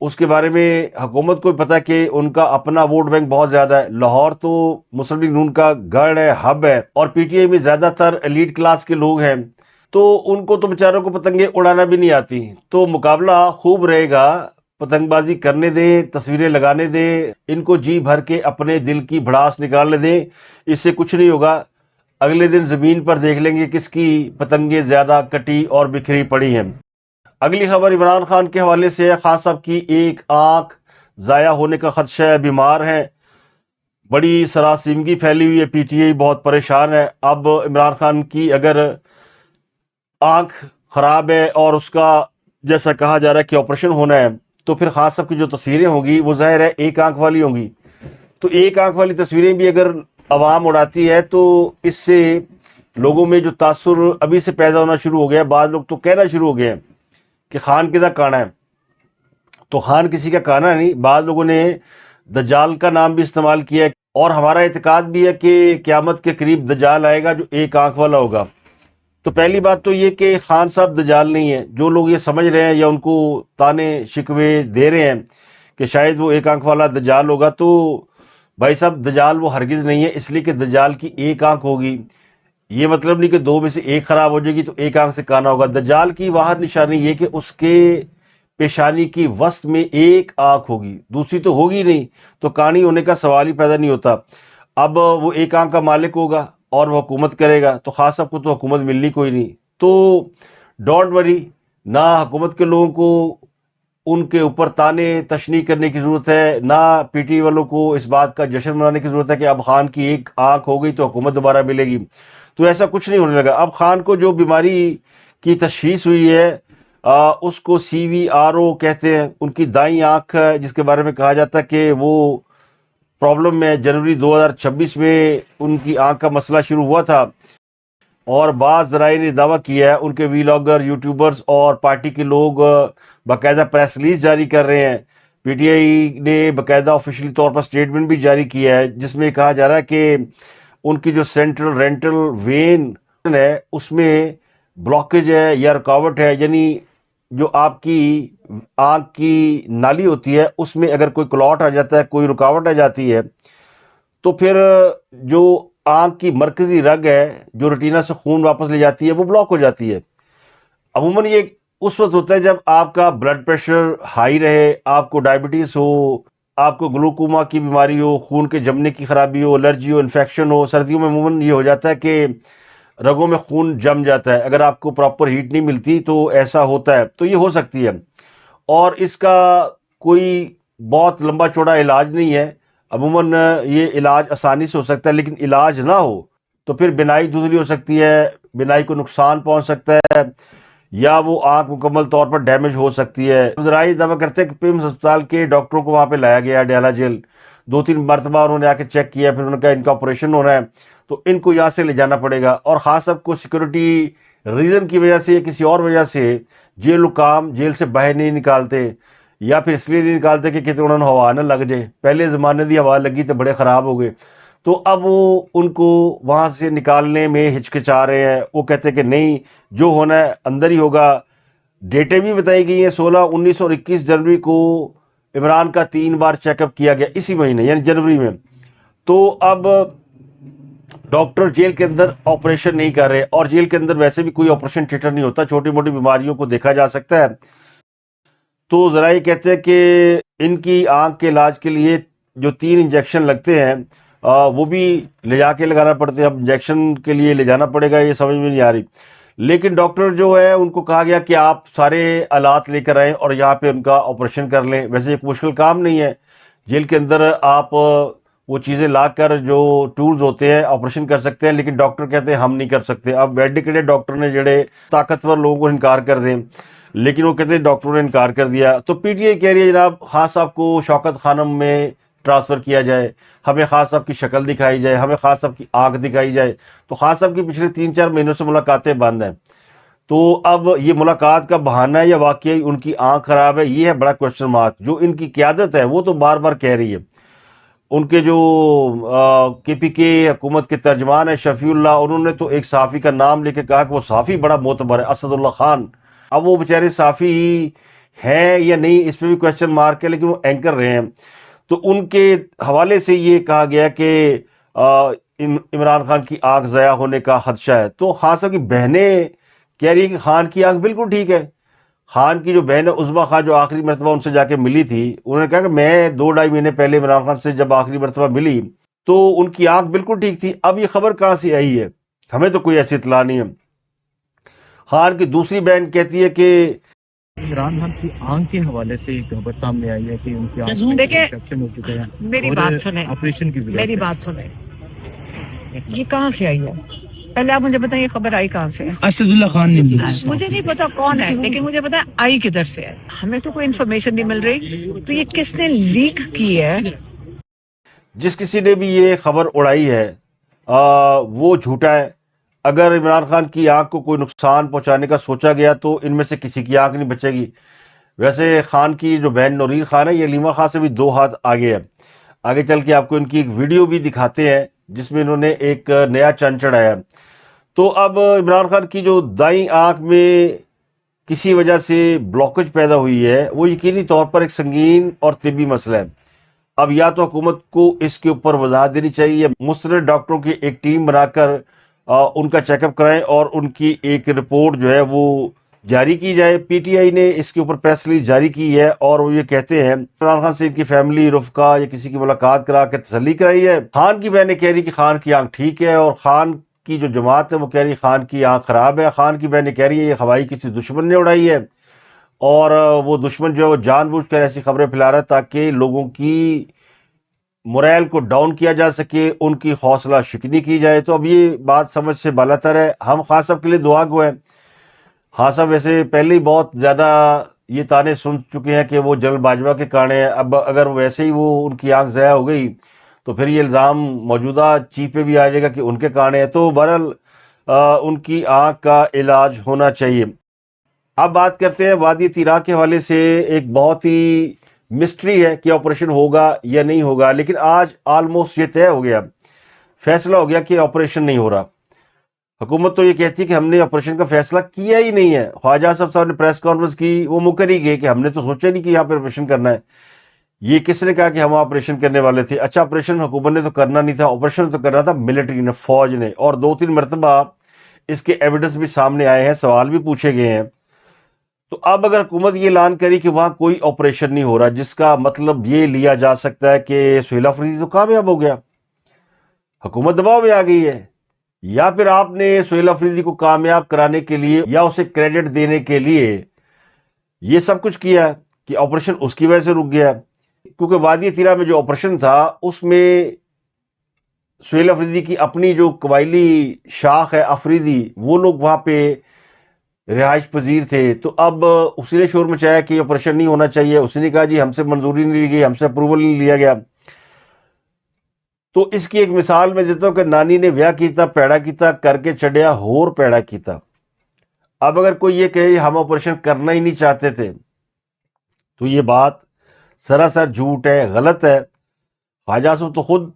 اس کے بارے میں حکومت کو بھی پتا کہ ان کا اپنا ووٹ بینک بہت زیادہ ہے. لاہور تو مسلم لیگ نون کا گڑھ ہے, ہب ہے, اور پی ٹی آئی میں زیادہ تر ایلیٹ کلاس کے لوگ ہیں, تو ان کو تو بیچاروں کو پتنگیں اڑانا بھی نہیں آتی. تو مقابلہ خوب رہے گا, پتنگ بازی کرنے دیں, تصویریں لگانے دیں, ان کو جی بھر کے اپنے دل کی بھڑاس نکالنے دیں, اس سے کچھ نہیں ہوگا. اگلے دن زمین پر دیکھ لیں گے کس کی پتنگیں زیادہ کٹی اور بکھری پڑی ہیں. اگلی خبر عمران خان کے حوالے سے ہے. خان صاحب کی ایک آنکھ ضائع ہونے کا خدشہ ہے, بیمار ہیں, بڑی سراسیمگی پھیلی ہوئی ہے, پی ٹی آئی بہت پریشان ہے. اب عمران خان کی اگر آنکھ خراب ہے اور اس کا جیسا کہا جا رہا ہے کہ آپریشن ہونا ہے, تو پھر خان صاحب کی جو تصویریں ہوں گی وہ ظاہر ہے ایک آنکھ والی ہوں گی. تو ایک آنکھ والی تصویریں بھی اگر عوام اڑاتی ہے تو اس سے لوگوں میں جو تاثر ابھی سے پیدا ہونا شروع ہو گیا ہے. بعض لوگ تو کہنا شروع ہو گئے ہیں کہ خان کدھر کانا ہے. تو خان کسی کا کانا نہیں. بعض لوگوں نے دجال کا نام بھی استعمال کیا ہے, اور ہمارا اعتقاد بھی ہے کہ قیامت کے قریب دجال آئے گا جو ایک آنکھ والا ہوگا. تو پہلی بات تو یہ کہ خان صاحب دجال نہیں ہے. جو لوگ یہ سمجھ رہے ہیں یا ان کو تانے شکوے دے رہے ہیں کہ شاید وہ ایک آنکھ والا دجال ہوگا, تو بھائی صاحب دجال وہ ہرگز نہیں ہے. اس لیے کہ دجال کی ایک آنکھ ہوگی, یہ مطلب نہیں کہ دو میں سے ایک خراب ہو جائے گی تو ایک آنکھ سے کانا ہوگا. دجال کی واحد نشانی یہ کہ اس کے پیشانی کی وسط میں ایک آنکھ ہوگی, دوسری تو ہوگی نہیں, تو کانی ہونے کا سوال ہی پیدا نہیں ہوتا. اب وہ ایک آنکھ کا مالک ہوگا اور وہ حکومت کرے گا, تو خاص صاحب کو تو حکومت ملنی کوئی نہیں. تو ڈونٹ وری, نہ حکومت کے لوگوں کو ان کے اوپر تانے تشنیع کرنے کی ضرورت ہے, نہ پی ٹی والوں کو اس بات کا جشن منانے کی ضرورت ہے کہ اب خان کی ایک آنکھ ہو گئی تو حکومت دوبارہ ملے گی. تو ایسا کچھ نہیں ہونے لگا. اب خان کو جو بیماری کی تشخیص ہوئی ہے اس کو سی وی آر او کہتے ہیں. ان کی دائیں آنکھ ہے جس کے بارے میں کہا جاتا ہے کہ وہ پرابلم میں جنوری 2026 میں ان کی آنکھ کا مسئلہ شروع ہوا تھا, اور بعض ذرائع نے دعویٰ کیا ہے, ان کے ویلاگر, یوٹیوبرز اور پارٹی کے لوگ باقاعدہ پریس ریلیز جاری کر رہے ہیں. پی ٹی آئی نے باقاعدہ آفیشلی طور پر سٹیٹمنٹ بھی جاری کیا ہے جس میں کہا جا رہا ہے کہ ان کی جو سینٹرل رینٹل وین ہے اس میں بلاکیج ہے یا رکاوٹ ہے, یعنی جو آپ کی آنکھ کی نالی ہوتی ہے اس میں اگر کوئی کلاٹ آ جاتا ہے, کوئی رکاوٹ آ جاتی ہے, تو پھر جو آنکھ کی مرکزی رگ ہے جو ریٹینا سے خون واپس لے جاتی ہے وہ بلاک ہو جاتی ہے. عموماً یہ اس وقت ہوتا ہے جب آپ کا بلڈ پریشر ہائی رہے, آپ کو ڈائبٹیز ہو, آپ کو گلوکوما کی بیماری ہو, خون کے جمنے کی خرابی ہو, الرجی ہو, انفیکشن ہو. سردیوں میں عموماً یہ ہو جاتا ہے کہ رگوں میں خون جم جاتا ہے, اگر آپ کو پراپر ہیٹ نہیں ملتی تو ایسا ہوتا ہے. تو یہ ہو سکتی ہے, اور اس کا کوئی بہت لمبا چوڑا علاج نہیں ہے. عموماً یہ علاج آسانی سے ہو سکتا ہے, لیکن علاج نہ ہو تو پھر بینائی دھندلی ہو سکتی ہے, بینائی کو نقصان پہنچ سکتا ہے, یا وہ آنکھ مکمل طور پر ڈیمیج ہو سکتی ہے. ذرائع دعویٰ کرتے ہیں کہ پیمز ہسپتال کے ڈاکٹروں کو وہاں پہ لایا گیا ڈیالہ جیل, 2-3 مرتبہ انہوں نے آ کے چیک کیا, پھر انہوں نے کہا ان کا آپریشن ہونا ہے تو ان کو یہاں سے لے جانا پڑے گا. اور خاص صاحب کو سیکورٹی ریزن کی وجہ سے یا کسی اور وجہ سے جیل حکام جیل سے باہر نہیں نکالتے, یا پھر اس لیے نہیں نکالتے کہ کتنے انہوں نے ہوا نہ لگ جائے. پہلے زمانے دی ہوا لگی تو بڑے خراب ہو گئے, تو اب وہ ان کو وہاں سے نکالنے میں ہچکچا رہے ہیں. وہ کہتے ہیں کہ نہیں, جو ہونا ہے اندر ہی ہوگا. ڈیٹیں بھی بتائی گئی ہیں, 16, 19 اور 21 جنوری کو عمران کا 3 بار چیک اپ کیا گیا اسی مہینے یعنی جنوری میں. تو اب ڈاکٹر جیل کے اندر آپریشن نہیں کر رہے, اور جیل کے اندر ویسے بھی کوئی آپریشن تھیٹر نہیں ہوتا, چھوٹی موٹی بیماریوں کو دیکھا جا سکتا ہے. تو ذرائع کہتے ہیں کہ ان کی آنکھ کے علاج کے لیے جو 3 انجیکشن لگتے ہیں وہ بھی لے جا کے لگانا پڑتے ہیں. اب انجیکشن کے لیے لے جانا پڑے گا, یہ سمجھ میں نہیں آ رہی. لیکن ڈاکٹر جو ہے ان کو کہا گیا کہ آپ سارے آلات لے کر آئیں اور یہاں پہ ان کا آپریشن کر لیں. ویسے ایک مشکل کام نہیں ہے, جیل کے اندر آپ وہ چیزیں لا کر جو ٹولز ہوتے ہیں آپریشن کر سکتے ہیں, لیکن ڈاکٹر کہتے ہیں ہم نہیں کر سکتے. اب ایڈوکیٹڈ ڈاکٹر نے جڑے طاقتور لوگوں کو انکار کر دیں, لیکن وہ کہتے ہیں ڈاکٹروں نے انکار کر دیا. تو پی ٹی آئی کہہ رہی ہے جناب خان صاحب کو شوکت خانم میں ٹرانسفر کیا جائے, ہمیں خان صاحب کی شکل دکھائی جائے, ہمیں خان صاحب کی آنکھ دکھائی جائے. تو خان صاحب کی پچھلے 3-4 مہینوں سے ملاقاتیں بند ہیں. تو اب یہ ملاقات کا بہانہ ہے یا واقعی ان کی آنکھ خراب ہے, یہ ہے بڑا کوشچن مارک. جو ان کی قیادت ہے وہ تو بار بار کہہ رہی ہے. ان کے جو کے پی کے حکومت کے ترجمان ہیں شفیع اللہ, انہوں نے تو ایک صحافی کا نام لے کے کہا کہ وہ صحافی بڑا معتبر ہے, اسد اللہ خان. اب وہ بیچارے صحافی ہیں یا نہیں اس پہ بھی کوشچن مارک ہے، لیکن وہ اینکر رہے ہیں. تو ان کے حوالے سے یہ کہا گیا کہ عمران خان کی آنکھ ضائع ہونے کا خدشہ ہے. تو خان صاحب کی بہنیں کہہ رہی ہے کہ خان کی آنکھ بالکل ٹھیک ہے. خان کی جو بہن ہے عظمیٰ خان، جو آخری مرتبہ ان سے جا کے ملی تھی، انہوں نے کہا کہ میں 2-2.5 مہینے پہلے عمران خان سے جب آخری مرتبہ ملی تو ان کی آنکھ بالکل ٹھیک تھی. اب یہ خبر کہاں سے آئی ہے؟ ہمیں تو کوئی ایسی اطلاع نہیں ہے. خان کی دوسری بہن کہتی ہے کہ عمران خان کی آنکھ کے حوالے سے ایک خبر سامنے آئی ہے کہ ان کی آنکھ میں دیکھیں، انفیکشن ہو چکا ہے. میری بات سنیں، آپریشن کی وجہ میری بات سنیں، یہ کہاں سے آئی ہے؟ پہلے آپ مجھے بتائیں یہ خبر آئی کہاں سے ہے؟ اسد اللہ خان نے مجھے نہیں پتا کون ہے، لیکن مجھے پتا آئی کدھر سے ہے. ہمیں تو کوئی انفارمیشن نہیں مل رہی. تو یہ کس نے لیک کی ہے؟ جس کسی نے بھی یہ خبر اڑائی ہے وہ جھوٹا ہے. اگر عمران خان کی آنکھ کو کوئی نقصان پہنچانے کا سوچا گیا تو ان میں سے کسی کی آنکھ نہیں بچے گی. ویسے خان کی جو بہن نورین خان ہے، یہ علیمہ خان سے بھی 2 ہاتھ آگے ہے. آگے چل کے آپ کو ان کی ایک ویڈیو بھی دکھاتے ہیں جس میں انہوں نے ایک نیا چاند چڑھایا. تو اب عمران خان کی جو دائیں آنکھ میں کسی وجہ سے بلاکج پیدا ہوئی ہے، وہ یقینی طور پر ایک سنگین اور طبی مسئلہ ہے. اب یا تو حکومت کو اس کے اوپر وضاحت دینی چاہیے، مستند ڈاکٹروں کی ایک ٹیم بنا کر ان کا چیک اپ کرائیں اور ان کی ایک رپورٹ جو ہے وہ جاری کی جائے. پی ٹی آئی نے اس کے اوپر پریس ریلیز جاری کی ہے اور وہ یہ کہتے ہیں عمران خان سے ان کی فیملی، رفقا یا کسی کی ملاقات کرا کے تسلی کرائی ہے. خان کی بہنیں کہہ رہی کہ خان کی آنکھ ٹھیک ہے، اور خان کی جو جماعت ہے وہ کہہ رہی خان کی آنکھ خراب ہے. خان کی بہنیں کہہ رہی ہے یہ خواہی کسی دشمن نے اڑائی ہے، اور وہ دشمن جو ہے وہ جان بوجھ کر ایسی خبریں پھیلا رہا ہے تاکہ لوگوں کی موریل کو ڈاؤن کیا جا سکے، ان کی حوصلہ شکنی کی جائے. تو اب یہ بات سمجھ سے بالاتر ہے. ہم خان صاحب کے لیے دعا گو ہیں. خان صاحب ویسے پہلے ہی بہت زیادہ یہ تانے سن چکے ہیں کہ وہ جنرل باجوہ کے کانے ہیں. اب اگر ویسے ہی وہ ان کی آنکھ ضائع ہو گئی تو پھر یہ الزام موجودہ چیف پہ بھی آ جائے گا کہ ان کے کانے ہیں. تو بہرحال ان کی آنکھ کا علاج ہونا چاہیے. اب بات کرتے ہیں وادی تیراک کے حوالے سے. ایک بہت ہی مسٹری ہے کہ آپریشن ہوگا یا نہیں ہوگا، لیکن آج آلموسٹ یہ طے ہو گیا، فیصلہ ہو گیا کہ آپریشن نہیں ہو رہا. حکومت تو یہ کہتی ہے کہ ہم نے آپریشن کا فیصلہ کیا ہی نہیں ہے. خواجہ صاحب نے پریس کانفرنس کی، وہ مکر ہی گئے کہ ہم نے تو سوچا نہیں کہ یہاں پہ آپریشن کرنا ہے. یہ کس نے کہا کہ ہم آپریشن کرنے والے تھے؟ اچھا، آپریشن حکومت نے تو کرنا نہیں تھا، آپریشن تو کرنا تھا ملٹری نے، فوج نے. اور 2-3 مرتبہ اس کے ایویڈنس بھی سامنے آئے ہیں، سوال بھی پوچھے گئے ہیں. تو اب اگر حکومت یہ اعلان کری کہ وہاں کوئی آپریشن نہیں ہو رہا، جس کا مطلب یہ لیا جا سکتا ہے کہ سہیل آفریدی تو کامیاب ہو گیا، حکومت دباؤ میں آ گئی ہے. یا پھر آپ نے سہیل آفریدی کو کامیاب کرانے کے لیے یا اسے کریڈٹ دینے کے لیے یہ سب کچھ کیا کہ آپریشن اس کی وجہ سے رک گیا. کیونکہ وادی تیرا میں جو آپریشن تھا اس میں سہیل آفریدی کی اپنی جو قبائلی شاخ ہے افریدی، وہ لوگ وہاں پہ رہائش پذیر تھے. تو اب اسی نے شور مچایا کہ آپریشن نہیں ہونا چاہیے. اسی نے کہا جی ہم سے منظوری نہیں لی گئی، ہم سے اپروول نہیں لیا گیا. تو اس کی ایک مثال میں دیتا ہوں کہ نانی نے ویاہ کیتا، پیڑا کیتا، کر کے چڑھیا ہور پیڑا کیتا. اب اگر کوئی یہ کہے ہم آپریشن کرنا ہی نہیں چاہتے تھے تو یہ بات سراسر جھوٹ ہے، غلط ہے. خواجہ صاحب تو خود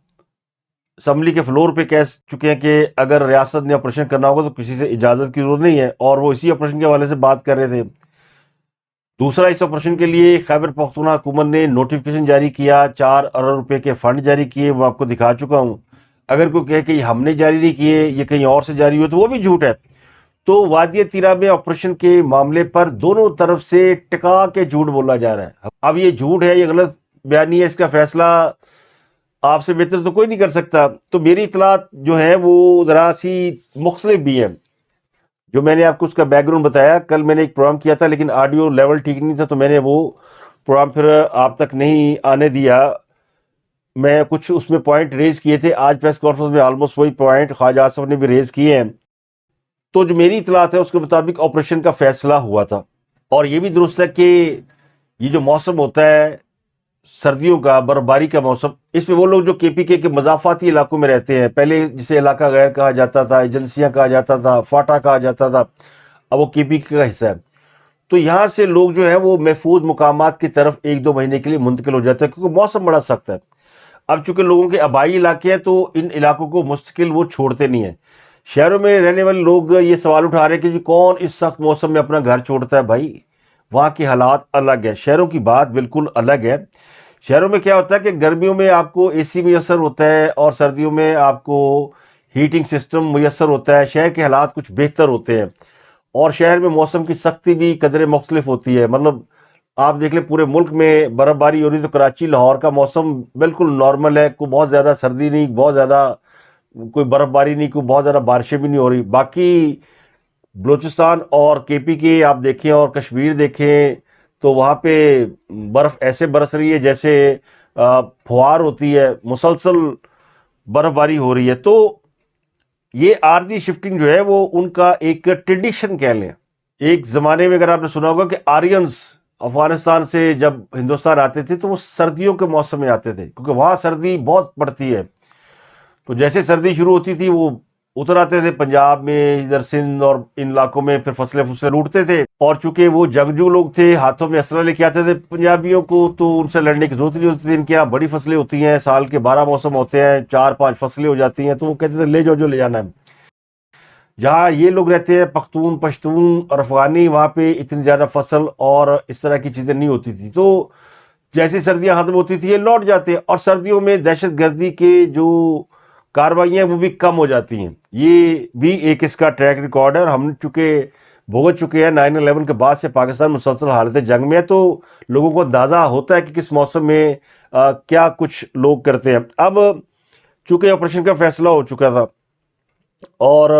اسمبلی کے فلور پہ کہہ چکے ہیں کہ اگر ریاست نے آپریشن کرنا ہوگا تو کسی سے اجازت کی ضرورت نہیں ہے، اور وہ اسی آپریشن کے حوالے سے بات کر رہے تھے. دوسرا، اس آپریشن کے لیے خیبر پختونخوا حکومت نے نوٹیفکیشن جاری کیا، 4 ارب روپے کے فنڈ جاری کیے، وہ آپ کو دکھا چکا ہوں. اگر کوئی کہے کہ یہ ہم نے جاری نہیں کیے، یہ کہیں اور سے جاری ہوئے، تو وہ بھی جھوٹ ہے. تو وادی تیرا میں آپریشن کے معاملے پر دونوں طرف سے ٹکا کے جھوٹ بولا جا رہا ہے. اب یہ جھوٹ ہے، یہ غلط بیانی ہے، اس کا فیصلہ آپ سے بہتر تو کوئی نہیں کر سکتا. تو میری اطلاعات جو ہیں وہ ذرا سی مختلف بھی ہیں. جو میں نے آپ کو اس کا بیک گراؤنڈ بتایا، کل میں نے ایک پروگرام کیا تھا لیکن آڈیو لیول ٹھیک نہیں تھا، تو میں نے وہ پروگرام پھر آپ تک نہیں آنے دیا. میں کچھ اس میں پوائنٹ ریز کیے تھے، آج پریس کانفرنس میں آلموسٹ وہی پوائنٹ خواجہ آصف نے بھی ریز کیے ہیں. تو جو میری اطلاعات ہے اس کے مطابق آپریشن کا فیصلہ ہوا تھا. اور یہ بھی درست ہے کہ یہ جو موسم ہوتا ہے سردیوں کا، برفباری کا موسم، اس میں وہ لوگ جو کے پی کے مضافاتی علاقوں میں رہتے ہیں، پہلے جسے علاقہ غیر کہا جاتا تھا، ایجنسیاں کہا جاتا تھا، فاٹا کہا جاتا تھا، اب وہ کے پی کے کا حصہ ہے. تو یہاں سے لوگ جو ہیں وہ محفوظ مقامات کی طرف 1-2 مہینے کے لیے منتقل ہو جاتے ہیں کیونکہ موسم بڑا سخت ہے. اب چونکہ لوگوں کے آبائی علاقے ہیں تو ان علاقوں کو مستقل وہ چھوڑتے نہیں ہیں. شہروں میں رہنے والے لوگ یہ سوال اٹھا رہے ہیں کہ جی کون اس سخت موسم میں اپنا گھر چھوڑتا ہے؟ بھائی وہاں کے حالات الگ ہیں، شہروں کی بات بالکل الگ ہے۔ شہروں میں کیا ہوتا ہے کہ گرمیوں میں آپ کو اے سی میسر ہوتا ہے اور سردیوں میں آپ کو ہیٹنگ سسٹم میسر ہوتا ہے، شہر کے حالات کچھ بہتر ہوتے ہیں، اور شہر میں موسم کی سختی بھی قدرے مختلف ہوتی ہے۔ مطلب آپ دیکھ لیں پورے ملک میں برف باری ہو رہی ہے تو کراچی لاہور کا موسم بالکل نارمل ہے، کوئی بہت زیادہ سردی نہیں، بہت زیادہ کوئی برف باری نہیں، کوئی بہت زیادہ بارشیں بھی نہیں ہو رہی۔ باقی بلوچستان اور کے پی کے آپ دیکھیں اور کشمیر دیکھیں تو وہاں پہ برف ایسے برس رہی ہے جیسے پھوار ہوتی ہے، مسلسل برف باری ہو رہی ہے۔ تو یہ عارضی شفٹنگ جو ہے وہ ان کا ایک ٹریڈیشن کہہ لیں۔ ایک زمانے میں اگر آپ نے سنا ہوگا کہ آرینز افغانستان سے جب ہندوستان آتے تھے تو وہ سردیوں کے موسم میں آتے تھے کیونکہ وہاں سردی بہت پڑتی ہے، تو جیسے سردی شروع ہوتی تھی وہ اتر آتے تھے پنجاب میں، ادھر سندھ اور ان علاقوں میں، پھر فصلیں لوٹتے تھے، اور چونکہ وہ جنگجو لوگ تھے ہاتھوں میں اسلحہ لے کے آتے تھے پنجابیوں کو، تو ان سے لڑنے کی ضرورت نہیں ہوتی تھی۔ ان کے یہاں بڑی فصلیں ہوتی ہیں، سال کے 12 موسم ہوتے ہیں، 4-5 فصلیں ہو جاتی ہیں، تو وہ کہتے تھے لے جاؤ جو لے جانا ہے۔ جہاں یہ لوگ رہتے ہیں پختون، پشتون اور افغانی، وہاں پہ اتنی زیادہ فصل اور اس طرح کی چیزیں نہیں ہوتی تھی، تو جیسی سردیاں ختم ہوتی تھی یہ لوٹ جاتے ہیں، اور سردیوں میں دہشت گردی کے جو کارروائیاں وہ بھی کم ہو جاتی ہیں۔ یہ بھی ایک اس کا ٹریک ریکارڈ ہے، اور ہم چونکہ بھگت چکے ہیں 9/11 کے بعد سے پاکستان مسلسل حالت جنگ میں ہے، تو لوگوں کو اندازہ ہوتا ہے کہ کس موسم میں کیا کچھ لوگ کرتے ہیں۔ اب چونکہ آپریشن کا فیصلہ ہو چکا تھا اور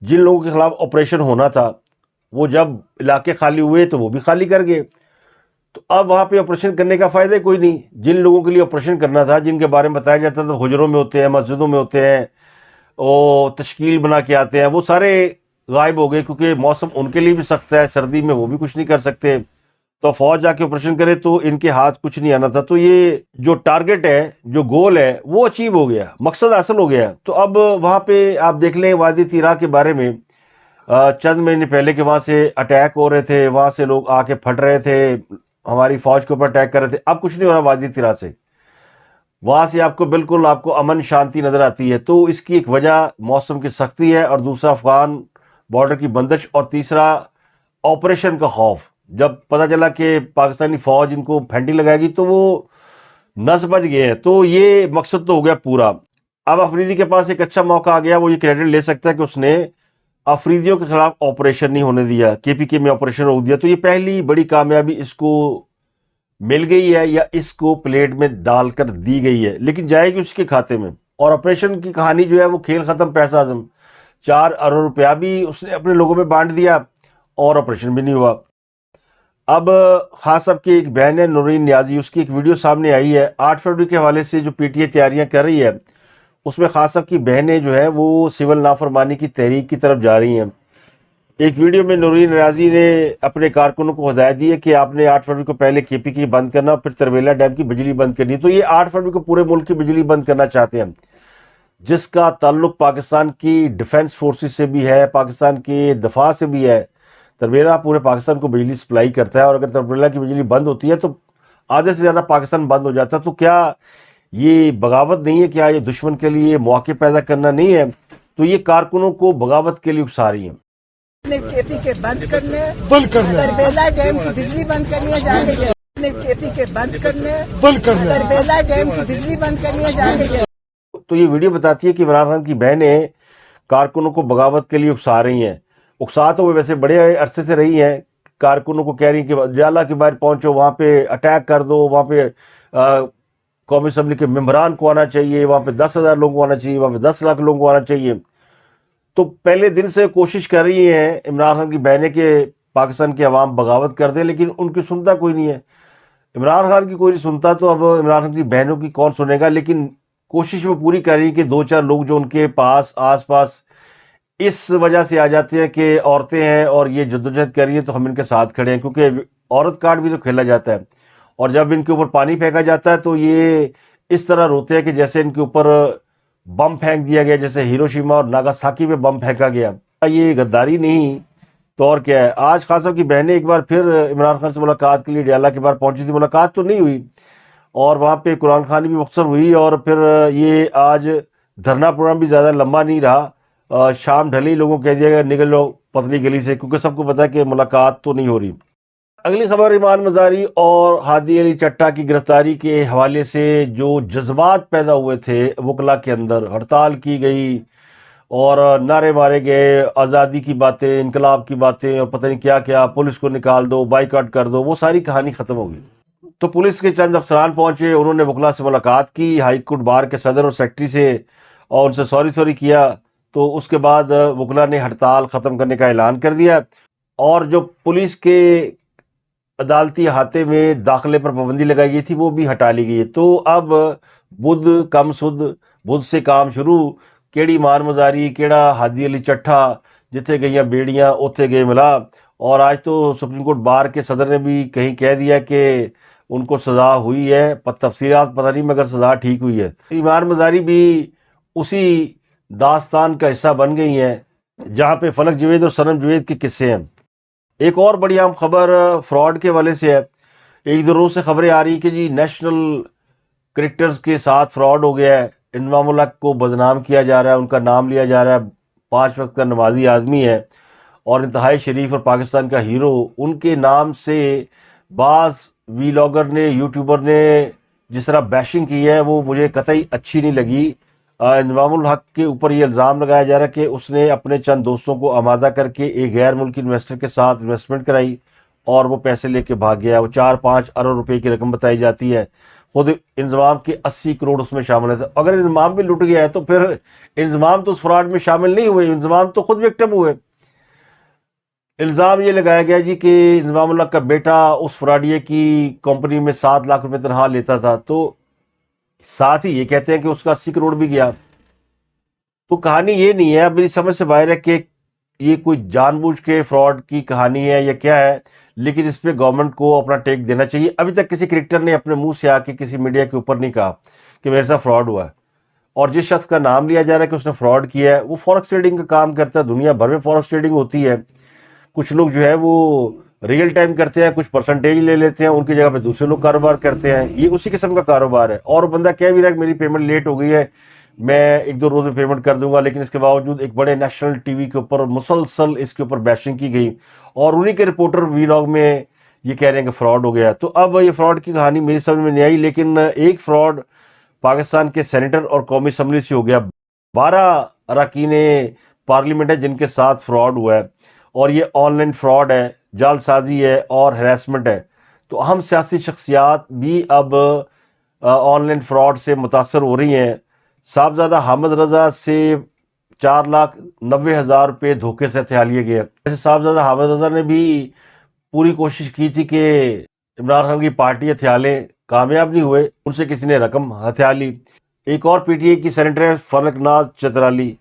جن لوگوں کے خلاف آپریشن ہونا تھا وہ جب علاقے خالی ہوئے تو وہ بھی خالی کر گئے، تو اب وہاں پہ آپریشن کرنے کا فائدہ کوئی نہیں۔ جن لوگوں کے لیے آپریشن کرنا تھا، جن کے بارے میں بتایا جاتا تھا حجروں میں ہوتے ہیں، مسجدوں میں ہوتے ہیں، وہ تشکیل بنا کے آتے ہیں، وہ سارے غائب ہو گئے کیونکہ موسم ان کے لیے بھی سخت ہے، سردی میں وہ بھی کچھ نہیں کر سکتے، تو فوج جا کے آپریشن کرے تو ان کے ہاتھ کچھ نہیں آنا تھا۔ تو یہ جو ٹارگٹ ہے، جو گول ہے، وہ اچیو ہو گیا، مقصد حاصل ہو گیا۔ تو اب وہاں پہ آپ دیکھ لیں وادی تیرا کے بارے میں چند مہینے پہلے کہ وہاں سے اٹیک ہو رہے تھے، وہاں سے لوگ آ کے پھٹ رہے تھے، ہماری فوج کے اوپر اٹیک کر رہے تھے، اب کچھ نہیں ہو رہا وادی تیرا سے، وہاں سے آپ کو بالکل آپ کو امن شانتی نظر آتی ہے۔ تو اس کی ایک وجہ موسم کی سختی ہے، اور دوسرا افغان بارڈر کی بندش، اور تیسرا آپریشن کا خوف۔ جب پتہ چلا کہ پاکستانی فوج ان کو پھینٹی لگائے گی تو وہ نس سمجھ گئے ہیں، تو یہ مقصد تو ہو گیا پورا۔ اب افریدی کے پاس ایک اچھا موقع آ گیا، وہ یہ کریڈٹ لے سکتا ہے کہ اس نے افریدیوں کے خلاف آپریشن نہیں ہونے دیا، کے پی کے میں آپریشن روک دیا، تو یہ پہلی بڑی کامیابی اس کو مل گئی ہے، یا اس کو پلیٹ میں ڈال کر دی گئی ہے، لیکن جائے گی اس کے کھاتے میں۔ اور آپریشن کی کہانی جو ہے وہ کھیل ختم پیسہ اعظم، 4 ارب روپیہ بھی اس نے اپنے لوگوں میں بانٹ دیا اور آپریشن بھی نہیں ہوا۔ اب خان صاحب کی ایک بہن ہے نورین نیازی، اس کی ایک ویڈیو سامنے آئی ہے 8 فروری کے حوالے سے، جو پی ٹی اے تیاریاں کر رہی ہے، اس میں خان صاحب کی بہنیں جو ہے وہ سول نافرمانی کی تحریک کی طرف جا رہی ہیں۔ ایک ویڈیو میں نورین نیازی نے اپنے کارکنوں کو ہدایت دی ہے کہ آپ نے 8 فروری کو پہلے کے پی کی بند کرنا، پھر تربیلا ڈیم کی بجلی بند کرنی۔ تو یہ 8 فروری کو پورے ملک کی بجلی بند کرنا چاہتے ہیں، جس کا تعلق پاکستان کی ڈیفنس فورسز سے بھی ہے، پاکستان کے دفاع سے بھی ہے۔ تربیلا پورے پاکستان کو بجلی سپلائی کرتا ہے، اور اگر تربیلا کی بجلی بند ہوتی ہے تو آدھے سے زیادہ پاکستان بند ہو جاتا ہے۔ تو کیا یہ بغاوت نہیں ہے؟ کیا یہ دشمن کے لیے مواقع پیدا کرنا نہیں ہے؟ تو یہ کارکنوں کو بغاوت کے لیے اکسا رہی ہیں۔ نے کے پی کے بند کرنے، تربیلا ڈیم کی بجلی بند کرنی ہے، جا کے نے کے پی کے بند کرنے، تربیلا ڈیم کی بجلی بند کرنی ہے، جا کے۔ تو یہ ویڈیو بتاتی ہے کہ عمران خان کی بہنیں کارکنوں کو بغاوت کے لیے اکسا رہی ہیں۔ اکسا تو وہ ویسے بڑے عرصے سے رہی ہیں، کارکنوں کو کہہ رہی ہیں کہ جالہ کے باہر پہنچو، وہاں پہ اٹیک کر دو، وہاں پہ قومی اسمبلی کے ممبران کو آنا چاہیے، وہاں پہ 10,000 لوگوں کو آنا چاہیے، وہاں پہ 10 لاکھ لوگوں کو آنا چاہیے۔ تو پہلے دن سے کوشش کر رہی ہیں عمران خان کی بہنیں کہ پاکستان کے عوام بغاوت کر دیں، لیکن ان کی سنتا کوئی نہیں ہے۔ عمران خان کی کوئی نہیں سنتا تو اب عمران خان کی بہنوں کی کون سنے گا؟ لیکن کوشش وہ پوری کر رہی کہ 2-4 لوگ جو ان کے پاس آس پاس اس وجہ سے آ جاتے ہیں کہ عورتیں ہیں اور یہ جدوجہد کر رہی ہیں تو ہم ان کے ساتھ کھڑے ہیں، کیونکہ عورت کارڈ بھی تو کھیلا جاتا ہے، اور جب ان کے اوپر پانی پھینکا جاتا ہے تو یہ اس طرح روتے ہیں کہ جیسے ان کے اوپر بم پھینک دیا گیا، جیسے ہیروشیما اور ناگاساکی میں بم پھینکا گیا۔ یہ غداری نہیں تو اور کیا ہے؟ آج خان صاحب کی بہنیں ایک بار پھر عمران خان سے ملاقات کے لیے ڈیالہ کے باہر پہنچی تھی، ملاقات تو نہیں ہوئی، اور وہاں پہ قرآن خوانی بھی مختصر ہوئی، اور پھر یہ آج دھرنا پروگرام بھی زیادہ لمبا نہیں رہا، شام ڈھلی لوگوں کو کہہ دیا گیا نکل لو پتلی گلی سے، کیونکہ سب کو پتا ہے کہ ملاقات تو نہیں ہو رہی۔ اگلی خبر ایمان مزاری اور ہادی علی چٹا کی گرفتاری کے حوالے سے جو جذبات پیدا ہوئے تھے وکلا کے اندر، ہڑتال کی گئی اور نعرے مارے گئے، آزادی کی باتیں، انقلاب کی باتیں اور پتہ نہیں کیا کیا، پولیس کو نکال دو، بائیکاٹ کر دو، وہ ساری کہانی ختم ہو گئی۔ تو پولیس کے چند افسران پہنچے، انہوں نے وکلا سے ملاقات کی، ہائی کورٹ بار کے صدر اور سیکرٹری سے، اور ان سے سوری کیا۔ تو اس کے بعد وکلا نے ہڑتال ختم کرنے کا اعلان کر دیا، اور جو پولیس کے عدالتی احاطے میں داخلے پر پابندی لگائی گئی تھی وہ بھی ہٹا لی گئی ہے۔ تو اب بدھ کم سدھ، بدھ سے کام شروع، کیڑی مان مزاری، کیڑا ہادی علی چٹھا، جتھے گئیاں بیڑیاں اوتھے گئے ملا۔ اور آج تو سپریم کورٹ بار کے صدر نے بھی کہیں کہہ دیا کہ ان کو سزا ہوئی ہے، تفصیلات پتہ نہیں مگر سزا ٹھیک ہوئی ہے۔ ایمان مزاری بھی اسی داستان کا حصہ بن گئی ہیں جہاں پہ فلک جوید اور صنم جوید کے قصے ہیں۔ ایک اور بڑی اہم خبر فراڈ کے والے سے ہے۔ ایک دو روز سے خبریں آ رہی کہ جی نیشنل کرکٹرز کے ساتھ فراڈ ہو گیا ہے، انضمام الحق کو بدنام کیا جا رہا ہے، ان کا نام لیا جا رہا ہے، 5 وقت کا نمازی آدمی ہے اور انتہائی شریف اور پاکستان کا ہیرو، ان کے نام سے بعض ویلاگر نے، یوٹیوبر نے جس طرح بیشنگ کی ہے وہ مجھے قطعی اچھی نہیں لگی۔ انضمام الحق کے اوپر یہ الزام لگایا جا رہا ہے کہ اس نے اپنے چند دوستوں کو آمادہ کر کے ایک غیر ملکی انویسٹر کے ساتھ انویسٹمنٹ کرائی اور وہ پیسے لے کے بھاگ گیا۔ وہ 4-5 ارب روپے کی رقم بتائی جاتی ہے، خود انضمام کے 80 کروڑ اس میں شامل ہے۔ اگر انضمام بھی لٹ گیا ہے تو پھر انضمام تو اس فراڈ میں شامل نہیں ہوئے، انضمام تو خود وکٹم ہوئے۔ الزام یہ لگایا گیا جی کہ انضمام الحق کا بیٹا اس فراڈیے کی کمپنی میں 7 لاکھ روپے تنخواہ لیتا تھا، تو ساتھ ہی یہ کہتے ہیں کہ اس کا 80 کروڑ بھی گیا۔ تو کہانی یہ نہیں ہے، اب میری سمجھ سے باہر ہے کہ یہ کوئی جان بوجھ کے فراڈ کی کہانی ہے یا کیا ہے، لیکن اس پہ گورنمنٹ کو اپنا ٹیک دینا چاہیے۔ ابھی تک کسی کرکٹر نے اپنے منہ سے آ کے کسی میڈیا کے اوپر نہیں کہا کہ میرے ساتھ فراڈ ہوا ہے، اور جس شخص کا نام لیا جا رہا ہے کہ اس نے فراڈ کیا ہے وہ فورکس ٹریڈنگ کا کام کرتا ہے۔ دنیا بھر میں فورکس ٹریڈنگ ہوتی ہے، کچھ لوگ جو ہے وہ ریئل ٹائم کرتے ہیں، کچھ پرسنٹیج لے لیتے ہیں، ان کی جگہ پہ دوسرے لوگ کاروبار کرتے ہیں، یہ اسی قسم کا کاروبار ہے۔ اور بندہ کہہ بھی رہا ہے کہ میری پیمنٹ لیٹ ہو گئی ہے، میں 1-2 روز میں پیمنٹ کر دوں گا، لیکن اس کے باوجود ایک بڑے نیشنل ٹی وی کے اوپر مسلسل اس کے اوپر بیشنگ کی گئی، اور انہی کے رپورٹر ویلاگ میں یہ کہہ رہے ہیں کہ فراڈ ہو گیا ہے۔ تو اب یہ فراڈ کی کہانی میری سمجھ میں نہیں آئی، لیکن ایک فراڈ پاکستان کے سینیٹر اور قومی اسمبلی سے ہو گیا۔ 12 اراکین پارلیمنٹ ہیں جن کے ساتھ فراڈ ہوا ہے، اور یہ آن لائن فراڈ ہے، جعل سازی ہے اور ہراسمنٹ ہے۔ تو اہم سیاسی شخصیات بھی اب آن لائن فراڈ سے متاثر ہو رہی ہیں۔ صاحبزادہ حامد رضا سے 4,90,000 روپے دھوکے سے ہتھیا لیے گئے۔ ویسے صاحبزادہ حامد رضا نے بھی پوری کوشش کی تھی کہ عمران خان کی پارٹی ہتھیا لیں، کامیاب نہیں ہوئے، ان سے کسی نے رقم ہتھیا لی۔ ایک اور پی ٹی اے کی سینیٹر ہے فلک ناز چترالی،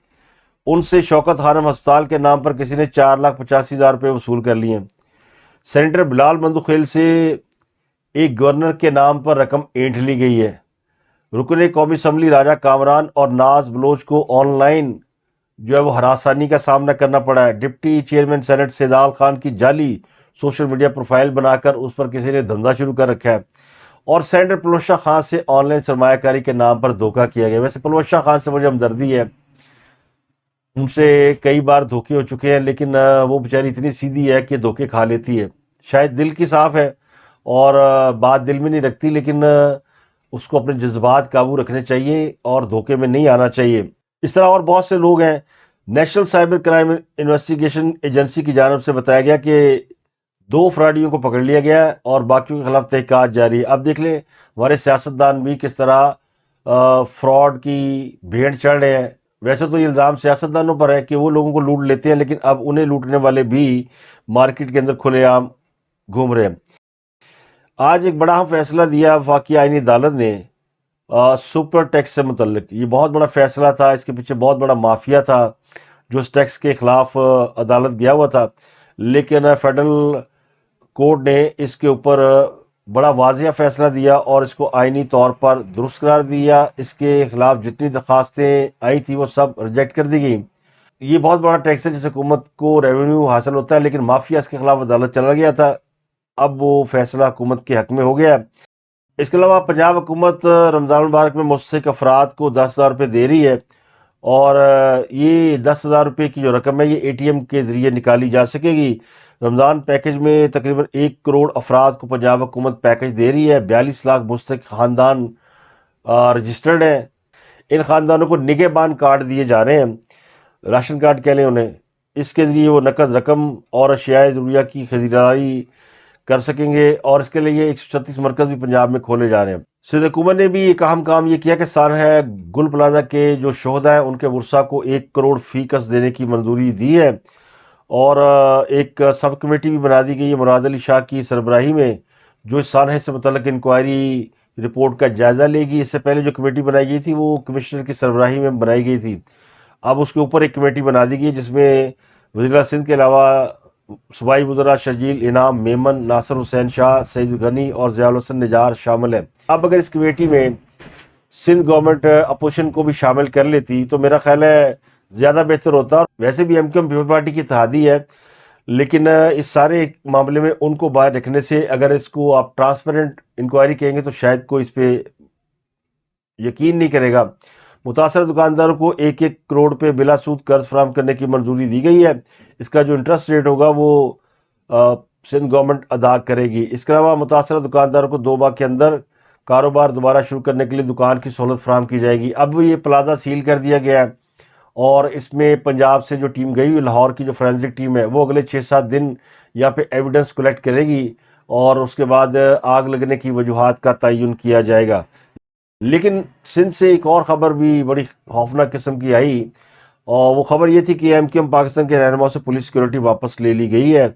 ان سے شوکت خانم ہسپتال کے نام پر کسی نے 4,85,000 روپے وصول کر لیے ہیں۔ سینیٹر بلال مندوخیل سے ایک گورنر کے نام پر رقم اینٹھ لی گئی ہے۔ رکن قومی اسمبلی راجہ کامران اور ناز بلوچ کو آن لائن جو ہے وہ ہراسانی کا سامنا کرنا پڑا ہے۔ Deputy chairman senate Saidal Khan کی جعلی سوشل میڈیا پروفائل بنا کر اس پر کسی نے دھندا شروع کر رکھا ہے، اور سینیٹر پلوچ شاہ خان سے آن لائن سرمایہ کاری کے نام پر دھوکہ کیا گیا۔ ویسے پلوچ شاہ خان سے مجھے ہمدردی ہے، ان سے کئی بار دھوکے ہو چکے ہیں، لیکن وہ بیچاری اتنی سیدھی ہے کہ دھوکے کھا لیتی ہے۔ شاید دل کی صاف ہے اور بات دل میں نہیں رکھتی، لیکن اس کو اپنے جذبات قابو رکھنے چاہیے اور دھوکے میں نہیں آنا چاہیے۔ اس طرح اور بہت سے لوگ ہیں۔ National cyber crime investigation agency کی جانب سے بتایا گیا کہ 2 فراڈیوں کو پکڑ لیا گیا ہے اور باقیوں کے خلاف تحقیقات جاری ہے۔ اب دیکھ لیں ہمارے سیاستدان بھی کس طرح فراڈ کی بھیڑ چڑھ رہے ہیں۔ ویسے تو یہ الزام سیاستدانوں پر ہے کہ وہ لوگوں کو لوٹ لیتے ہیں، لیکن اب انہیں لوٹنے والے بھی مارکیٹ کے اندر کھلے عام گھوم رہے ہیں۔ آج ایک بڑا فیصلہ دیا وفاقی آئینی عدالت نے سپر ٹیکس سے متعلق۔ یہ بہت بڑا فیصلہ تھا، اس کے پیچھے بہت بڑا مافیا تھا جو اس ٹیکس کے خلاف عدالت گیا ہوا تھا، لیکن فیڈرل کورٹ نے اس کے اوپر بڑا واضح فیصلہ دیا اور اس کو آئینی طور پر درست قرار دیا۔ اس کے خلاف جتنی درخواستیں آئی تھی وہ سب ریجیکٹ کر دی گئی۔ یہ بہت بڑا ٹیکس ہے جس سے حکومت کو ریونیو حاصل ہوتا ہے، لیکن مافیا اس کے خلاف عدالت چلا گیا تھا، اب وہ فیصلہ حکومت کے حق میں ہو گیا ہے۔ اس کے علاوہ پنجاب حکومت رمضان المبارک میں مستحق افراد کو 10,000 روپے دے رہی ہے، اور یہ 10,000 روپے کی جو رقم ہے یہ اے ٹی ایم کے ذریعے نکالی جا سکے گی۔ رمضان پیکج میں تقریباً 1 کروڑ افراد کو پنجاب حکومت پیکج دے رہی ہے. 42 لاکھ مستحق خاندان رجسٹرڈ ہیں. ان خاندانوں کو نگہبان کارڈ دیے جا رہے ہیں, راشن کارڈ کہہ لیں انہیں. اس کے ذریعے وہ نقد رقم اور اشیاء ضروریہ کی خریداری کر سکیں گے, اور اس کے لیے 136 مرکز بھی پنجاب میں کھولے جا رہے ہیں. سندھ حکومت نے بھی ایک اہم کام یہ کیا کہ سانحہ گل پلازہ کے جو شہداء ہیں ان کے ورثاء کو 1 کروڑ فی کس دینے کی منظوری دی ہے, اور ایک سب کمیٹی بھی بنا دی گئی ہے مراد علی شاہ کی سربراہی میں, جو اس سانحے سے متعلق انکوائری رپورٹ کا جائزہ لے گی. اس سے پہلے جو کمیٹی بنائی گئی تھی وہ کمشنر کی سربراہی میں بنائی گئی تھی. اب اس کے اوپر ایک کمیٹی بنا دی گئی ہے جس میں وزیر اعلیٰ سندھ کے علاوہ صوبائی وزراء شرجیل انعام میمن, ناصر حسین شاہ, سعید غنی اور ضیاء الحسن نجار شامل ہیں. اب اگر اس کمیٹی میں سندھ گورنمنٹ اپوزیشن کو بھی شامل کر لیتی تو میرا خیال ہے زیادہ بہتر ہوتا. ویسے بھی MQM پیپل پارٹی کی اتحادی ہے, لیکن اس سارے معاملے میں ان کو باہر رکھنے سے اگر اس کو آپ ٹرانسپیرنٹ انکوائری کہیں گے تو شاید کوئی اس پہ یقین نہیں کرے گا. متاثرہ دکانداروں کو 1 کروڑ پہ بلا سود قرض فراہم کرنے کی منظوری دی گئی ہے. اس کا جو انٹرسٹ ریٹ ہوگا وہ سندھ گورنمنٹ ادا کرے گی. اس کے علاوہ متاثرہ دکانداروں کو 2 ماہ کے اندر کاروبار دوبارہ شروع کرنے کے لیے دکان کی سہولت فراہم کی جائے گی. اب یہ پلازہ سیل کر دیا گیا ہے, اور اس میں پنجاب سے جو ٹیم گئی ہوئی لاہور کی جو فورینسک ٹیم ہے وہ اگلے 6-7 دن یہاں پہ ایویڈنس کلیکٹ کرے گی, اور اس کے بعد آگ لگنے کی وجوہات کا تعین کیا جائے گا. لیکن سندھ سے ایک اور خبر بھی بڑی خوفناک قسم کی آئی, اور وہ خبر یہ تھی کہ MQM پاکستان کے رہنماؤں سے پولیس سیکورٹی واپس لے لی گئی ہے.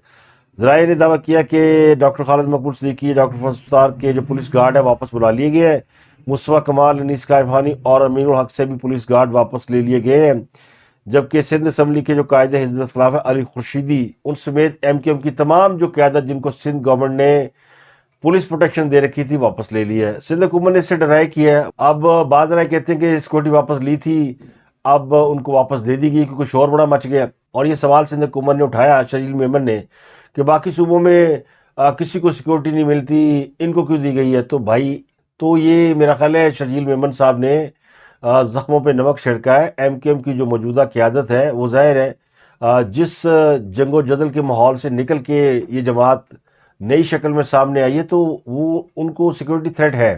ذرائع نے دعویٰ کیا کہ ڈاکٹر خالد مقبول صدیقی, ڈاکٹر فضل ستار کے جو پولیس گارڈ ہے واپس بلا لیے گئے ہیں. مصطفیٰ کمال, انیس قائم خانی اور امین الحق سے بھی پولیس گارڈ واپس لے لیے گئے ہیں. جبکہ سندھ اسمبلی کے جو قائد حزب اختلاف ہے علی خورشیدی, ان سمیت MQM کی تمام جو قیادت جن کو سندھ گورنمنٹ نے پولیس پروٹیکشن دے رکھی تھی واپس لے لی ہے. سندھ حکومت نے اس سے ڈرائی کیا ہے. اب بعض رائے کہتے ہیں کہ سیکورٹی واپس لی تھی, اب ان کو واپس دے دی گئی کیونکہ شور بڑا مچ گیا. اور یہ سوال سندھ حکومت نے اٹھایا, شرجیل میمن نے, کہ باقی صوبوں میں کسی کو سیکورٹی نہیں ملتی, ان کو کیوں دی گئی ہے. تو بھائی تو یہ میرا خیال ہے شرجیل میمن صاحب نے زخموں پہ نمک چھڑکا ہے. MQM کی جو موجودہ قیادت ہے وہ ظاہر ہے جس جنگ و جدل کے ماحول سے نکل کے یہ جماعت نئی شکل میں سامنے آئی ہے, تو وہ ان کو سیکورٹی تھریٹ ہے.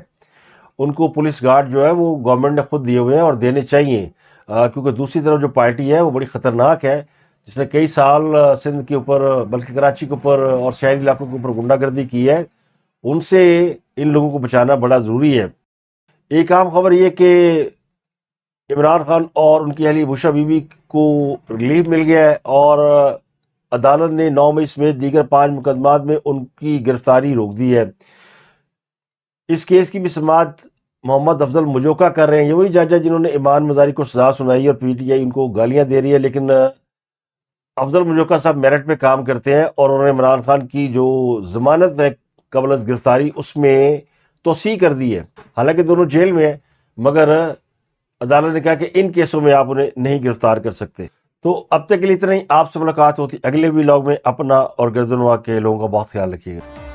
ان کو پولیس گارڈ جو ہے وہ گورنمنٹ نے خود دیے ہوئے ہیں اور دینے چاہیے, کیونکہ دوسری طرف جو پارٹی ہے وہ بڑی خطرناک ہے, جس نے کئی سال سندھ کے اوپر بلکہ کراچی کے اوپر اور شہری علاقوں کے اوپر غنڈہ گردی کی ہے. ان سے ان لوگوں کو بچانا بڑا ضروری ہے. ایک عام خبر یہ کہ عمران خان اور ان کی اہلیہ بشرا بی بی کو ریلیف مل گیا ہے, اور عدالت نے 9 مئی سمیت دیگر 5 مقدمات میں ان کی گرفتاری روک دی ہے. اس کیس کی بھی سماعت محمد افضل مجوکا کر رہے ہیں. یہ وہی جج ہے جنہوں نے ایمان مزاری کو سزا سنائی اور PTI ان کو گالیاں دے رہی ہے, لیکن افضل مجوکا صاحب میرٹ پہ کام کرتے ہیں, اور انہوں نے عمران خان کی جو ضمانت ہے قبل از گرفتاری اس میں توسیع کر دی ہے. حالانکہ دونوں جیل میں ہیں, مگر عدالت نے کہا کہ ان کیسوں میں آپ انہیں نہیں گرفتار کر سکتے. تو اب تک کے لیے اتنا ہی. آپ سے ملاقات ہوتی اگلے ولاگ میں. اپنا اور گردنوا کے لوگوں کا بہت خیال رکھیے گا.